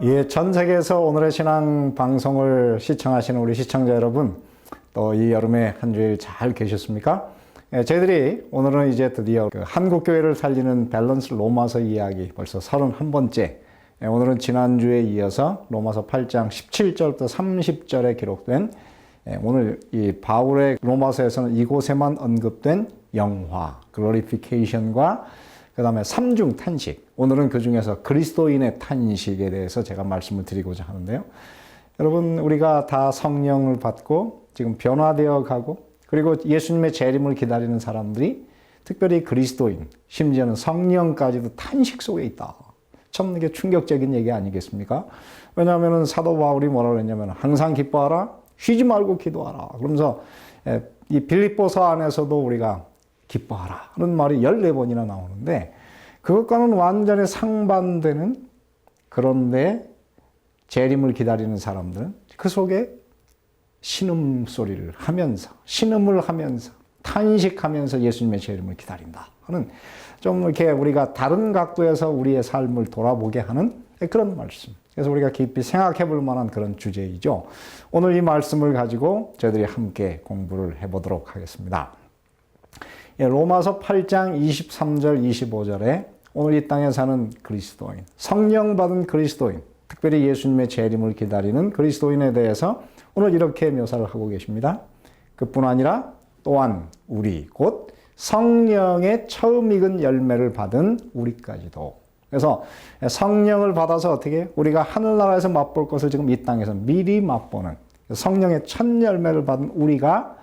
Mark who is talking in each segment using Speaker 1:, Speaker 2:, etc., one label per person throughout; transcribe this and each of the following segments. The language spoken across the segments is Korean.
Speaker 1: 예, 전 세계에서 오늘의 신앙 방송을 시청하시는 우리 시청자 여러분, 또 이 여름에 한 주일 잘 계셨습니까? 예, 저희들이 오늘은 이제 드디어 그 한국교회를 살리는 밸런스 로마서 이야기 벌써 31번째. 예, 오늘은 지난주에 이어서 로마서 8장 17절부터 30절에 기록된 오늘 이 바울의 로마서에서는 이곳에만 언급된 영화, 글로리피케이션과 그 다음에 삼중 탄식. 오늘은 그 중에서 그리스도인의 탄식에 대해서 제가 말씀을 드리고자 하는데요. 여러분, 우리가 다 성령을 받고 지금 변화되어 가고 그리고 예수님의 재림을 기다리는 사람들이 특별히 그리스도인, 심지어는 성령까지도 탄식 속에 있다. 참 이게 충격적인 얘기 아니겠습니까? 왜냐하면 사도 바울이 뭐라고 했냐면 항상 기뻐하라, 쉬지 말고 기도하라. 그러면서 이 빌립보서 안에서도 우리가 기뻐하라 하는 말이 14번이나 나오는데 그것과는 완전히 상반되는, 그런데 재림을 기다리는 사람들은 그 속에 신음소리를 하면서, 신음을 하면서, 탄식하면서 예수님의 재림을 기다린다 하는, 좀 이렇게 우리가 다른 각도에서 우리의 삶을 돌아보게 하는 그런 말씀. 그래서 우리가 깊이 생각해 볼 만한 그런 주제이죠. 오늘 이 말씀을 가지고 저희들이 함께 공부를 해보도록 하겠습니다. 로마서 8장 23절 25절에 오늘 이 땅에 사는 그리스도인, 성령 받은 그리스도인, 특별히 예수님의 재림을 기다리는 그리스도인에 대해서 오늘 이렇게 묘사를 하고 계십니다. 그뿐 아니라 또한 우리 곧 성령의 처음 익은 열매를 받은 우리까지도. 그래서 성령을 받아서 어떻게 우리가 하늘나라에서 맛볼 것을 지금 이 땅에서 미리 맛보는 성령의 첫 열매를 받은 우리가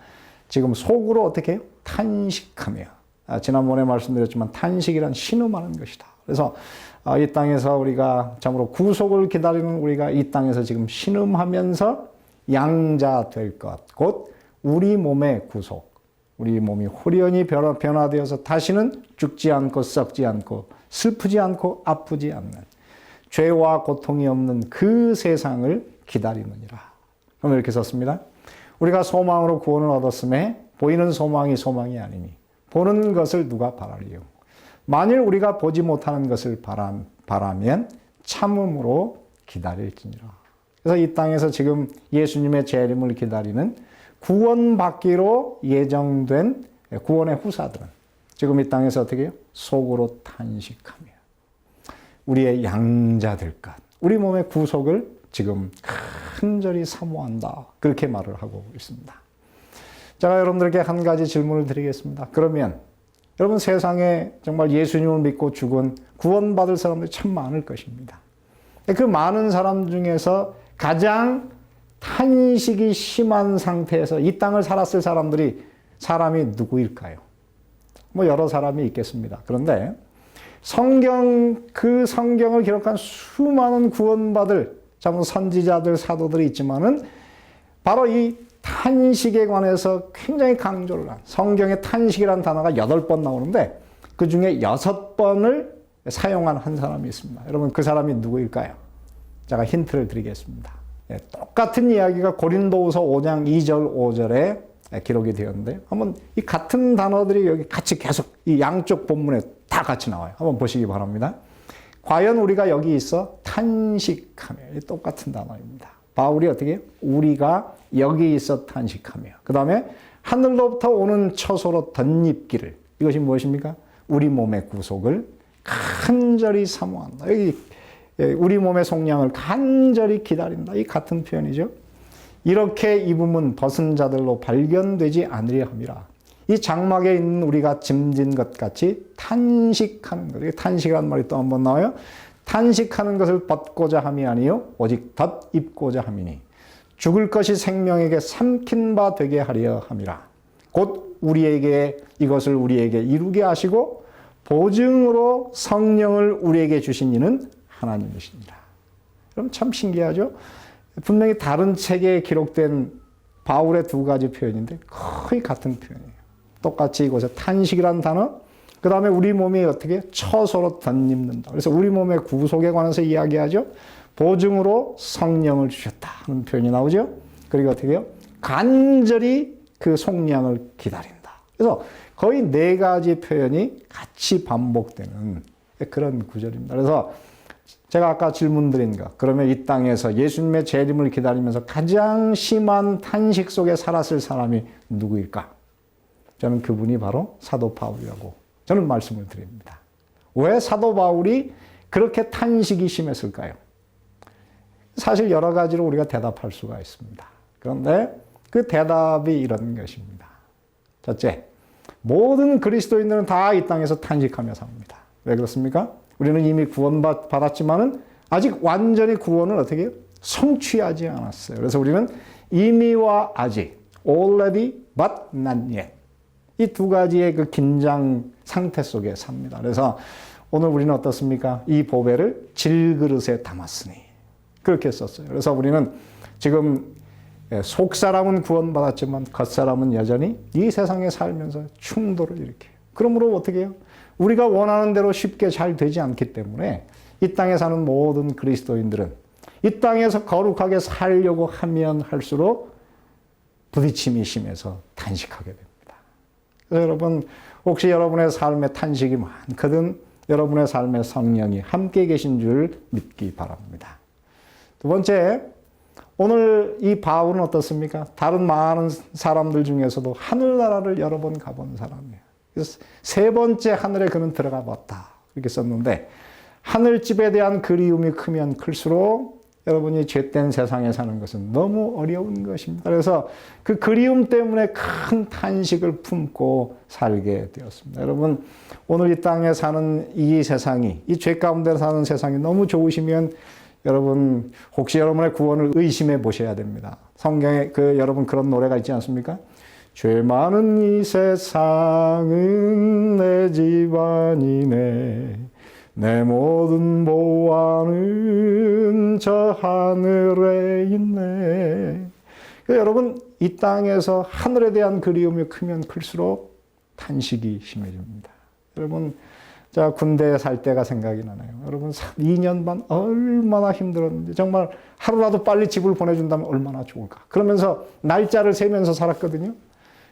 Speaker 1: 지금 속으로 어떻게 해요? 탄식하며, 지난번에 말씀드렸지만 탄식이란 신음하는 것이다. 그래서 이 땅에서 우리가 참으로 구속을 기다리는 우리가 이 땅에서 지금 신음하면서 양자 될 것, 곧 우리 몸의 구속, 우리 몸이 후련히 변화되어서 다시는 죽지 않고 썩지 않고 슬프지 않고 아프지 않는 죄와 고통이 없는 그 세상을 기다리느니라. 오늘 이렇게 썼습니다. 우리가 소망으로 구원을 얻었음에 보이는 소망이 소망이 아니니 보는 것을 누가 바라리요. 만일 우리가 보지 못하는 것을 바라면 참음으로 기다릴지니라. 그래서 이 땅에서 지금 예수님의 재림을 기다리는 구원받기로 예정된 구원의 후사들은 지금 이 땅에서 어떻게 해요? 속으로 탄식하며 우리의 양자될 것, 우리 몸의 구속을 지금 간절히 사모한다. 그렇게 말을 하고 있습니다. 제가 여러분들께 한 가지 질문을 드리겠습니다. 그러면 여러분, 세상에 정말 예수님을 믿고 죽은 구원받을 사람들이 참 많을 것입니다. 그 많은 사람 중에서 가장 탄식이 심한 상태에서 이 땅을 살았을 사람이 누구일까요? 뭐 여러 사람이 있겠습니다. 그런데 그 성경을 기록한 수많은 구원받을 참 선지자들, 사도들이 있지만은 바로 이 탄식에 관해서 굉장히 강조를 한, 성경에 탄식이라는 단어가 8번 나오는데 그 중에 6번을 사용한 한 사람이 있습니다. 여러분, 그 사람이 누구일까요? 제가 힌트를 드리겠습니다. 똑같은 이야기가 고린도후서 5장 2절 5절에 기록이 되었는데 한번 이 같은 단어들이 여기 같이 계속 이 양쪽 본문에 다 같이 나와요. 한번 보시기 바랍니다. 과연 우리가 여기 있어 탄식하며, 똑같은 단어입니다. 바울이 어떻게 해요? 우리가 여기 있어 탄식하며, 그 다음에 하늘로부터 오는 처소로 덧입기를, 이것이 무엇입니까? 우리 몸의 구속을 간절히 사모한다. 여기 우리 몸의 속량을 간절히 기다린다. 이 같은 표현이죠. 이렇게 입음은 벗은 자들로 발견되지 않으려 함이라. 이 장막에 있는 우리가 짐진 것 같이 탄식하는 것. 탄식이라는 말이 또 한 번 나와요. 탄식하는 것을 벗고자 함이 아니요 오직 덧입고자 함이니 죽을 것이 생명에게 삼킨 바 되게 하려 함이라. 곧 이것을 우리에게 이루게 하시고 보증으로 성령을 우리에게 주신 이는 하나님이시니라. 그럼 참 신기하죠? 분명히 다른 책에 기록된 바울의 두 가지 표현인데 거의 같은 표현이에요. 똑같이 이곳에 탄식이라는 단어, 그 다음에 우리 몸이 어떻게 처소로 덧입는다. 그래서 우리 몸의 구속에 관해서 이야기하죠. 보증으로 성령을 주셨다 하는 표현이 나오죠. 그리고 어떻게 해요? 간절히 그 속량을 기다린다. 그래서 거의 4가지 표현이 같이 반복되는 그런 구절입니다. 그래서 제가 아까 질문 드린 거, 그러면 이 땅에서 예수님의 재림을 기다리면서 가장 심한 탄식 속에 살았을 사람이 누구일까? 저는 그분이 바로 사도 바울이라고 저는 말씀을 드립니다. 왜 사도 바울이 그렇게 탄식이 심했을까요? 사실 여러 가지로 우리가 대답할 수가 있습니다. 그런데 그 대답이 이런 것입니다. 첫째, 모든 그리스도인들은 다 이 땅에서 탄식하며 삽니다. 왜 그렇습니까? 우리는 이미 구원받았지만은 아직 완전히 구원을 어떻게 해요? 성취하지 않았어요. 그래서 우리는 이미와 아직, already but not yet. 이 두 가지의 그 긴장 상태 속에 삽니다. 그래서 오늘 우리는 어떻습니까? 이 보배를 질그릇에 담았으니. 그렇게 썼어요. 그래서 우리는 지금 속 사람은 구원받았지만 겉 사람은 여전히 이 세상에 살면서 충돌을 일으켜요. 그러므로 어떻게 해요? 우리가 원하는 대로 쉽게 잘 되지 않기 때문에 이 땅에 사는 모든 그리스도인들은 이 땅에서 거룩하게 살려고 하면 할수록 부딪힘이 심해서 탄식하게 됩니다. 그래서 여러분, 혹시 여러분의 삶에 탄식이 많거든 여러분의 삶에 성령이 함께 계신 줄 믿기 바랍니다. 두 번째, 오늘 이 바울은 어떻습니까? 다른 많은 사람들 중에서도 하늘나라를 여러 번 가본 사람이에요. 그래서 세 번째 하늘에 그는 들어가 봤다. 이렇게 썼는데, 하늘집에 대한 그리움이 크면 클수록 여러분이 죄된 세상에 사는 것은 너무 어려운 것입니다. 그래서 그 그리움 때문에 큰 탄식을 품고 살게 되었습니다. 여러분, 오늘 이 땅에 사는 이 세상이, 이 죄 가운데 사는 세상이 너무 좋으시면 여러분, 혹시 여러분의 구원을 의심해 보셔야 됩니다. 성경에 여러분 그런 노래가 있지 않습니까? 죄 많은 이 세상은 내 집안이네. 내 모든 보안은 저 하늘에 있네. 여러분, 이 땅에서 하늘에 대한 그리움이 크면 클수록 탄식이 심해집니다. 여러분, 자, 군대에 살 때가 생각이 나네요. 여러분, 2년 반 얼마나 힘들었는데, 정말 하루라도 빨리 집을 보내준다면 얼마나 좋을까. 그러면서 날짜를 세면서 살았거든요.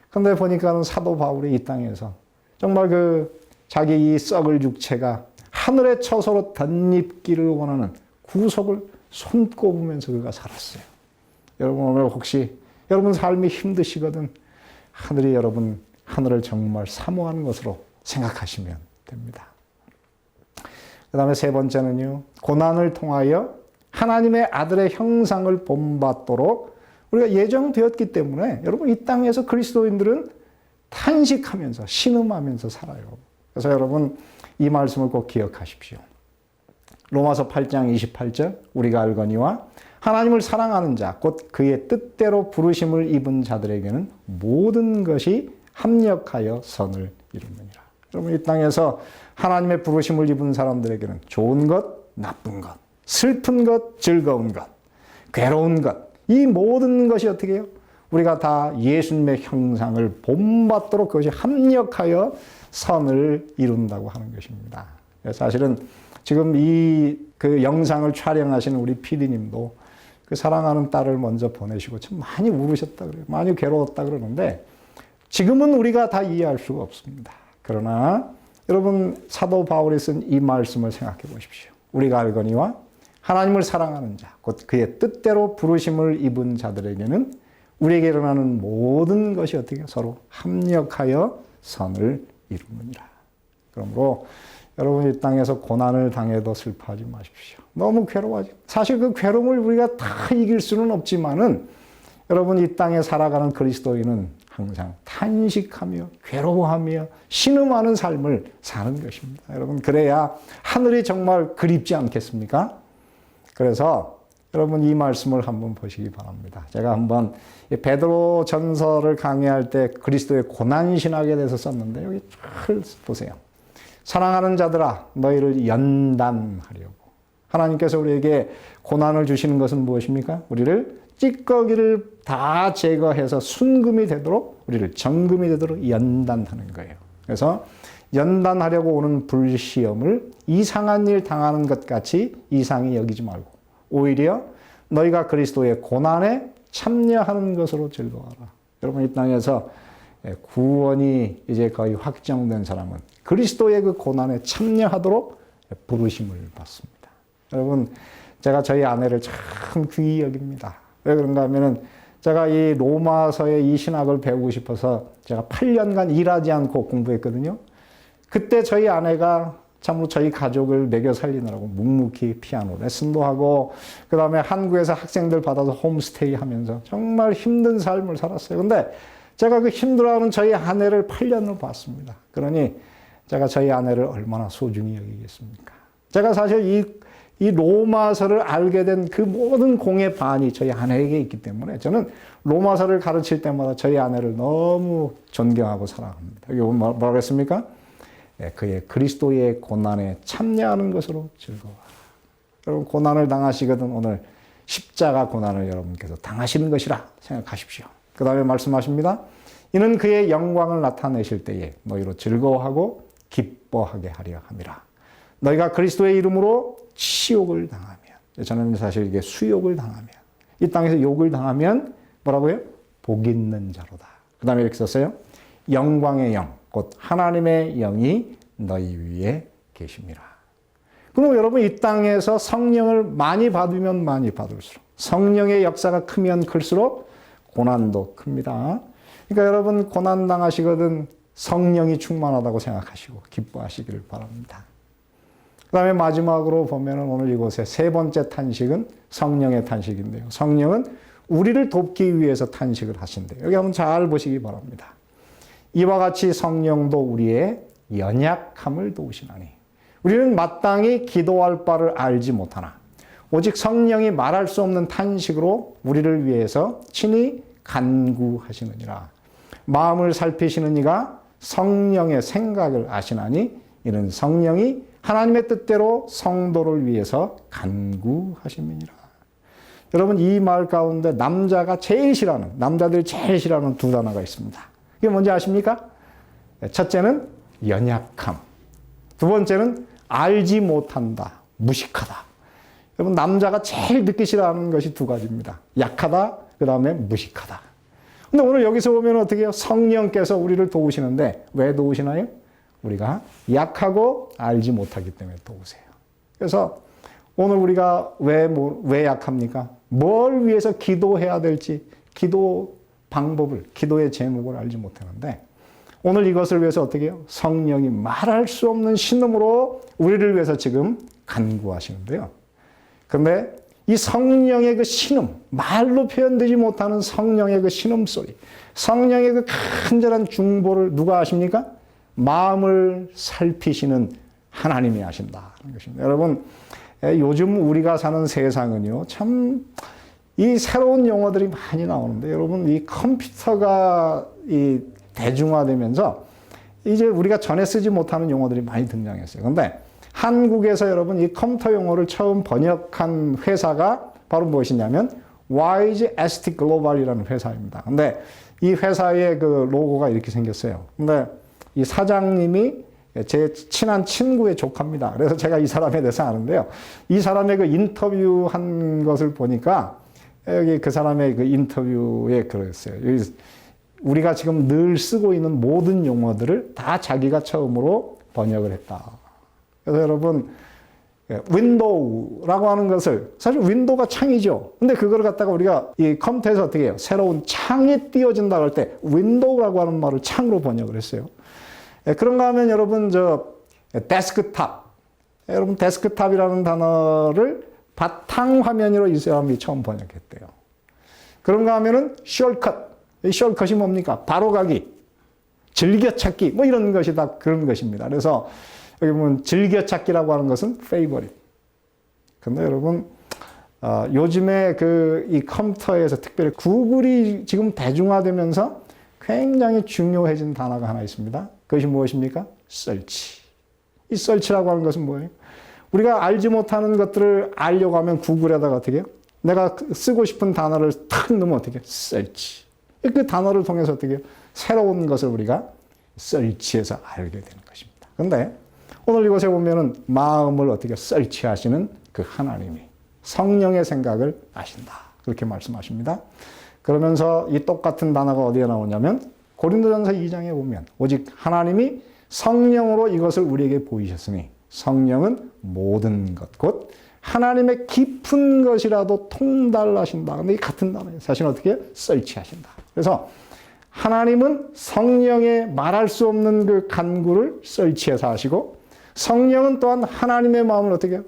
Speaker 1: 근데 보니까는 사도 바울이 이 땅에서 정말 자기 이 썩을 육체가 하늘의 처소로 덧입기를 원하는 구속을 손꼽으면서 그가 살았어요. 여러분, 오늘 혹시 여러분 삶이 힘드시거든 하늘을 정말 사모하는 것으로 생각하시면 됩니다. 그 다음에 세 번째는요, 고난을 통하여 하나님의 아들의 형상을 본받도록 우리가 예정되었기 때문에 여러분, 이 땅에서 그리스도인들은 탄식하면서 신음하면서 살아요. 그래서 여러분, 이 말씀을 꼭 기억하십시오. 로마서 8장 28절, 우리가 알거니와 하나님을 사랑하는 자, 곧 그의 뜻대로 부르심을 입은 자들에게는 모든 것이 합력하여 선을 이루느니라. 여러분, 이 땅에서 하나님의 부르심을 입은 사람들에게는 좋은 것, 나쁜 것, 슬픈 것, 즐거운 것, 괴로운 것, 이 모든 것이 어떻게 해요? 우리가 다 예수님의 형상을 본받도록 그것이 합력하여 선을 이룬다고 하는 것입니다. 사실은 지금 그 영상을 촬영하시는 우리 PD님도 그 사랑하는 딸을 먼저 보내시고 참 많이 울으셨다 그래요. 많이 괴로웠다 그러는데 지금은 우리가 다 이해할 수가 없습니다. 그러나 여러분, 사도 바울이 쓴 이 말씀을 생각해 보십시오. 우리가 알거니와 하나님을 사랑하는 자, 곧 그의 뜻대로 부르심을 입은 자들에게는 우리에게 일어나는 모든 것이 어떻게 서로 합력하여 선을 이루느니라. 그러므로 여러분, 이 땅에서 고난을 당해도 슬퍼하지 마십시오. 너무 괴로워하지. 사실 그 괴로움을 우리가 다 이길 수는 없지만은 여러분, 이 땅에 살아가는 그리스도인은 항상 탄식하며 괴로워하며 신음하는 삶을 사는 것입니다. 여러분, 그래야 하늘이 정말 그립지 않겠습니까? 그래서 여러분, 이 말씀을 한번 보시기 바랍니다. 제가 한번 베드로 전서를 강의할 때 그리스도의 고난 신학에 대해서 썼는데 여기 잘 보세요. 사랑하는 자들아, 너희를 연단하려고. 하나님께서 우리에게 고난을 주시는 것은 무엇입니까? 우리를 찌꺼기를 다 제거해서 순금이 되도록, 우리를 정금이 되도록 연단하는 거예요. 그래서 연단하려고 오는 불시험을 이상한 일 당하는 것 같이 이상히 여기지 말고 오히려 너희가 그리스도의 고난에 참여하는 것으로 즐거워하라. 여러분, 이 땅에서 구원이 이제 거의 확정된 사람은 그리스도의 그 고난에 참여하도록 부르심을 받습니다. 여러분, 제가 저희 아내를 참 귀히 여깁니다. 왜 그런가 하면은 제가 이 로마서의 이 신학을 배우고 싶어서 제가 8년간 일하지 않고 공부했거든요. 그때 저희 아내가 참으로 저희 가족을 먹여 살리느라고 묵묵히 피아노 레슨도 하고, 그 다음에 한국에서 학생들 받아서 홈스테이 하면서 정말 힘든 삶을 살았어요. 근데 제가 그 힘들어하는 저희 아내를 8년을 봤습니다. 그러니 제가 저희 아내를 얼마나 소중히 여기겠습니까? 제가 사실 이 로마서를 알게 된 그 모든 공의 반이 저희 아내에게 있기 때문에 저는 로마서를 가르칠 때마다 저희 아내를 너무 존경하고 사랑합니다. 여기 뭐라고 했습니까? 그의 그리스도의 고난에 참여하는 것으로 즐거워. 여러분, 고난을 당하시거든 오늘 십자가 고난을 여러분께서 당하시는 것이라 생각하십시오. 그 다음에 말씀하십니다. 이는 그의 영광을 나타내실 때에 너희로 즐거워하고 기뻐하게 하려 함이라. 너희가 그리스도의 이름으로 치욕을 당하면, 저는 사실 이게 수욕을 당하면, 이 땅에서 욕을 당하면 뭐라고요? 복 있는 자로다. 그 다음에 이렇게 썼어요. 영광의 영, 곧 하나님의 영이 너희 위에 계십니다. 그럼 여러분, 이 땅에서 성령을 많이 받으면 많이 받을수록, 성령의 역사가 크면 클수록 고난도 큽니다. 그러니까 여러분, 고난 당하시거든 성령이 충만하다고 생각하시고 기뻐하시기를 바랍니다. 그 다음에 마지막으로 보면 오늘 이곳의 세 번째 탄식은 성령의 탄식인데요. 성령은 우리를 돕기 위해서 탄식을 하신대요. 여기 한번 잘 보시기 바랍니다. 이와 같이 성령도 우리의 연약함을 도우시나니 우리는 마땅히 기도할 바를 알지 못하나 오직 성령이 말할 수 없는 탄식으로 우리를 위해서 친히 간구하시느니라. 마음을 살피시는 이가 성령의 생각을 아시나니 이는 성령이 하나님의 뜻대로 성도를 위해서 간구하심이니라. 여러분, 이 말 가운데 남자들이 제일 싫어하는 두 단어가 있습니다. 이게 뭔지 아십니까? 첫째는 연약함. 두 번째는 알지 못한다, 무식하다. 여러분, 남자가 제일 듣기 싫어하는 것이 두 가지입니다. 약하다, 그 다음에 무식하다. 근데 오늘 여기서 보면 어떻게 해요? 성령께서 우리를 도우시는데 왜 도우시나요? 우리가 약하고 알지 못하기 때문에 도우세요. 그래서 오늘 우리가 왜 약합니까? 뭘 위해서 기도해야 될지 기도 방법을, 기도의 제목을 알지 못하는데 오늘 이것을 위해서 어떻게 해요? 성령이 말할 수 없는 신음으로 우리를 위해서 지금 간구하시는데요. 그런데 이 성령의 그 신음, 말로 표현되지 못하는 성령의 그 신음소리, 성령의 그 간절한 중보를 누가 아십니까? 마음을 살피시는 하나님이 하신다는 것입니다. 여러분, 요즘 우리가 사는 세상은요, 참 이 새로운 용어들이 많이 나오는데, 여러분, 이 컴퓨터가 이 대중화되면서 이제 우리가 전에 쓰지 못하는 용어들이 많이 등장했어요. 그런데 한국에서 여러분 이 컴퓨터 용어를 처음 번역한 회사가 바로 무엇이냐면 Wise ST Global이라는 회사입니다. 근데 이 회사의 그 로고가 이렇게 생겼어요. 근데 이 사장님이 제 친한 친구의 조카입니다. 그래서 제가 이 사람에 대해서 아는데요. 이 사람의 그 인터뷰한 것을 보니까 여기 그 사람의 그 인터뷰에 그랬어요. 여기 우리가 지금 늘 쓰고 있는 모든 용어들을 다 자기가 처음으로 번역을 했다. 그래서 여러분, 윈도우라고 하는 것을, 사실 윈도우가 창이죠. 근데 그걸 갖다가 우리가 이 컴퓨터에서 어떻게 해요? 새로운 창이 띄워진다고 할 때 윈도우라고 하는 말을 창으로 번역을 했어요. 그런가 하면 여러분, 데스크탑. 여러분, 데스크탑이라는 단어를 바탕화면으로 이 사람이 처음 번역했대요. 그런가 하면은 숄컷. 이 숄컷이 뭡니까? 바로가기, 즐겨찾기, 뭐 이런 것이 다 그런 것입니다. 그래서 여기 보면 즐겨찾기라고 하는 것은 favorite. 근데 여러분, 요즘에 이 컴퓨터에서 특별히 구글이 지금 대중화되면서 굉장히 중요해진 단어가 하나 있습니다. 그것이 무엇입니까? search. 이 search라고 하는 것은 뭐예요? 우리가 알지 못하는 것들을 알려고 하면 구글에다가 어떻게 해요? 내가 쓰고 싶은 단어를 탁 넣으면 어떻게 해요? search. 그 단어를 통해서 어떻게 해요? 새로운 것을 우리가 search해서 알게 되는 것입니다. 그런데 오늘 이곳에 보면은 마음을 어떻게 search하시는 그 하나님이 성령의 생각을 아신다. 그렇게 말씀하십니다. 그러면서 이 똑같은 단어가 어디에 나오냐면 고린도전서 2장에 보면 오직 하나님이 성령으로 이것을 우리에게 보이셨으니 성령은 모든 것, 곧 하나님의 깊은 것이라도 통달하신다. 근데 이 같은 단어예요. 사실 어떻게 해요? 설치하신다. 그래서 하나님은 성령의 말할 수 없는 그 간구를 설치해서 하시고, 성령은 또한 하나님의 마음을 어떻게 해요?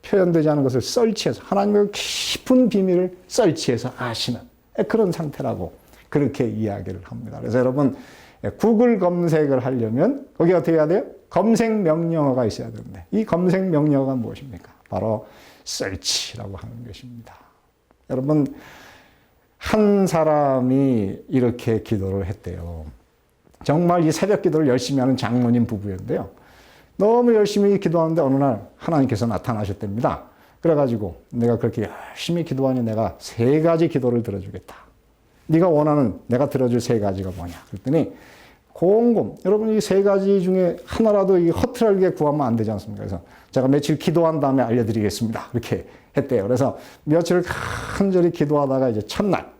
Speaker 1: 표현되지 않은 것을 설치해서, 하나님의 깊은 비밀을 설치해서 아시는 그런 상태라고 그렇게 이야기를 합니다. 그래서 여러분, 구글 검색을 하려면 거기 어떻게 해야 돼요? 검색 명령어가 있어야 되는데, 이 검색 명령어가 무엇입니까? 바로 search라고 하는 것입니다. 여러분, 한 사람이 이렇게 기도를 했대요. 정말 이 새벽 기도를 열심히 하는 장로님 부부였는데요. 너무 열심히 기도하는데 어느 날 하나님께서 나타나셨답니다. 그래가지고 내가 그렇게 열심히 기도하니 내가 3가지 기도를 들어주겠다. 네가 원하는 내가 들어줄 3가지가 뭐냐. 그랬더니 곰곰, 여러분 이 3가지 중에 하나라도 이 허틀하게 구하면 안 되지 않습니까? 그래서 제가 며칠 기도한 다음에 알려드리겠습니다. 그렇게 했대요. 그래서 며칠을 간절히 기도하다가 이제 첫날,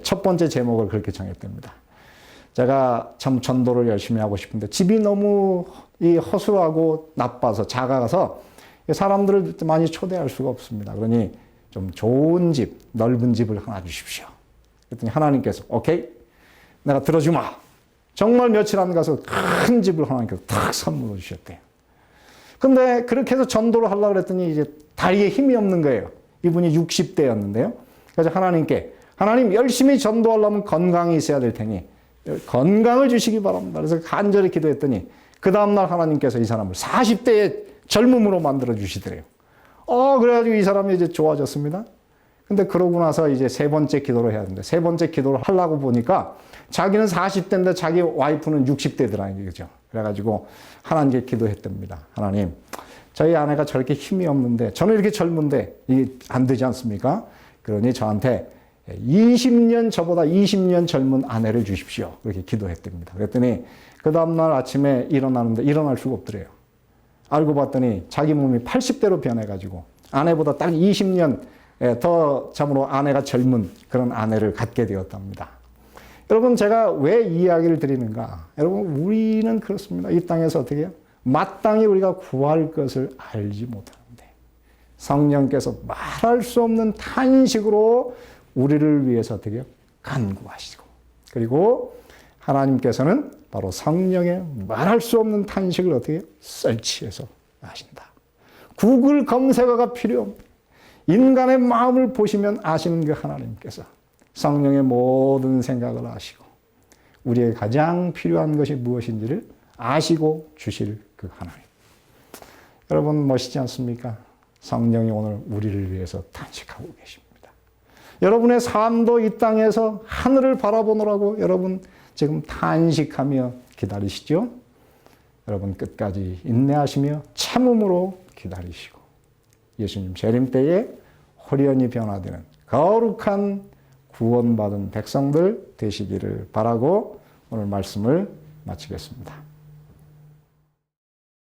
Speaker 1: 첫 번째 제목을 그렇게 정했답니다. 제가 참 전도를 열심히 하고 싶은데 집이 너무 이 허술하고 나빠서 작아서 사람들을 많이 초대할 수가 없습니다. 그러니 좀 좋은 집, 넓은 집을 하나 주십시오. 그랬더니 하나님께서 오케이, 내가 들어주마. 정말 며칠 안 가서 큰 집을 하나님께서 탁 선물로 주셨대요. 근데 그렇게 해서 전도를 하려고 그랬더니 이제 다리에 힘이 없는 거예요. 이분이 60대였는데요. 그래서 하나님께, 하나님 열심히 전도하려면 건강이 있어야 될 테니 건강을 주시기 바랍니다. 그래서 간절히 기도했더니 그 다음날 하나님께서 이 사람을 40대의 젊음으로 만들어 주시더래요. 그래가지고 이 사람이 이제 좋아졌습니다. 근데 그러고 나서 이제 3번째 기도를 해야 되는데 3번째 기도를 하려고 보니까 자기는 40대인데 자기 와이프는 60대더라는 거죠. 그래가지고 하나님께 기도했답니다. 하나님, 저희 아내가 저렇게 힘이 없는데 저는 이렇게 젊은데 이게 안 되지 않습니까? 그러니 저한테 20년, 저보다 20년 젊은 아내를 주십시오. 그렇게 기도했답니다. 그랬더니 그 다음날 아침에 일어나는데 일어날 수가 없더래요. 알고 봤더니 자기 몸이 80대로 변해가지고 아내보다 딱 20년 더 참으로 아내가 젊은 그런 아내를 갖게 되었답니다. 여러분, 제가 왜 이야기를 드리는가? 여러분, 우리는 그렇습니다. 이 땅에서 어떻게 해요? 마땅히 우리가 구할 것을 알지 못하는데 성령께서 말할 수 없는 탄식으로 우리를 위해서 어떻게 해요? 간구하시고, 그리고 하나님께서는 바로 성령의 말할 수 없는 탄식을 어떻게 해요? 설치해서 하신다. 구글 검색어가 필요 없는 인간의 마음을 보시면 아시는 그 하나님께서 성령의 모든 생각을 아시고 우리에게 가장 필요한 것이 무엇인지를 아시고 주실 그 하나님. 여러분, 멋있지 않습니까? 성령이 오늘 우리를 위해서 탄식하고 계십니다. 여러분의 삶도 이 땅에서 하늘을 바라보느라고 여러분 지금 탄식하며 기다리시죠? 여러분 끝까지 인내하시며 참음으로 기다리시고 예수님 재림 때에 호련히 변화되는 거룩한 구원받은 백성들 되시기를 바라고 오늘 말씀을 마치겠습니다.